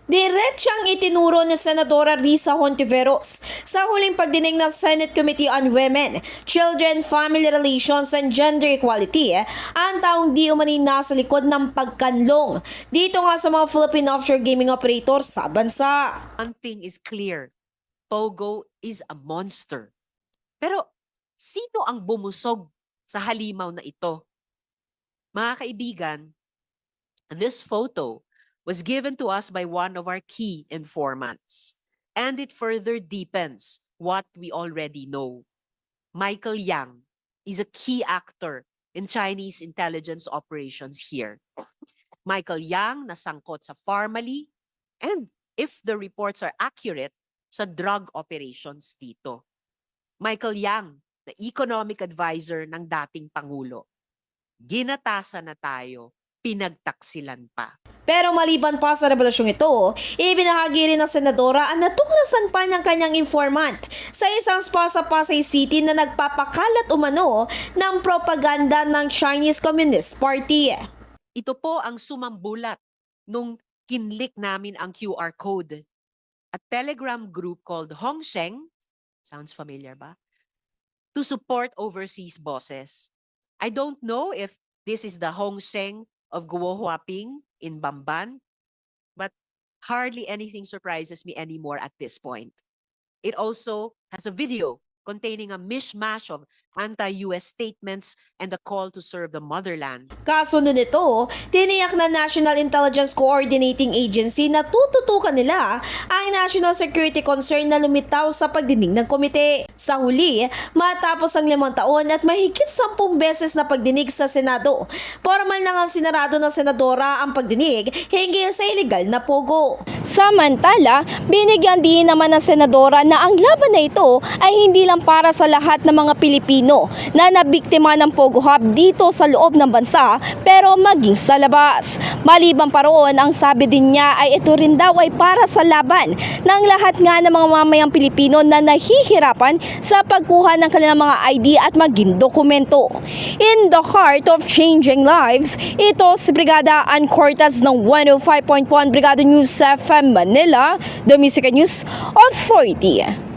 Diretsang itinuro ni Senadora Risa Hontiveros sa huling pagdinig ng Senate Committee on Women, Children, Family Relations and Gender Equality ang taong di umani nasa likod ng pagkanlong dito nga sa mga Philippine offshore gaming operators sa bansa. One thing is clear, Pogo is a monster. Pero sino ang bumusog sa halimaw na ito? Mga kaibigan, this photo was given to us by one of our key informants, and it further deepens what we already know. Michael Yang is a key actor in Chinese intelligence operations here. Michael Yang nasangkot sa Pharmally, and if the reports are accurate, sa drug operations dito. Michael Yang, na economic advisor ng dating Pangulo. Ginatasan na tayo, pinagtaksilan pa. Pero maliban pa sa revelasyong ito, ibinahagi rin ng senadora ang natuklasan pa ng kanyang informant sa isang spa sa Pasay City na nagpapakalat umano ng propaganda ng Chinese Communist Party. Ito po ang sumambulat nung kinlik namin ang QR code. A Telegram group called Hongsheng, sounds familiar ba? To support overseas bosses. I don't know if this is the Hongsheng of Guo Huaping in Bamban, but hardly anything surprises me anymore at this point. It also has a video containing a mishmash of anti-US statements and a call to serve the motherland. Kasunod nito, tiniyak na National Intelligence Coordinating Agency na tututukan nila ang national security concern na lumitaw sa pagdinig ng komite. Sa huli, matapos ang 5 taon at mahigit 10 beses na pagdinig sa Senado, formal na nga sinarado ng senadora ang pagdinig hinggil sa illegal na pogo. Samantala, binigyan din naman ng senadora na ang laban na ito ay hindi lang para sa lahat ng mga Pilipino na nabiktima ng Pogo Hub dito sa loob ng bansa pero maging sa labas. Maliban pa roon, ang sabi din niya ay ito rin daw ay para sa laban ng lahat nga ng mga mamayang Pilipino na nahihirapan sa pagkuha ng kanilang mga ID at maging dokumento. In the heart of changing lives, ito si Brigada Ann Cortez ng 105.1 Brigada News FM Manila, The Music News Authority.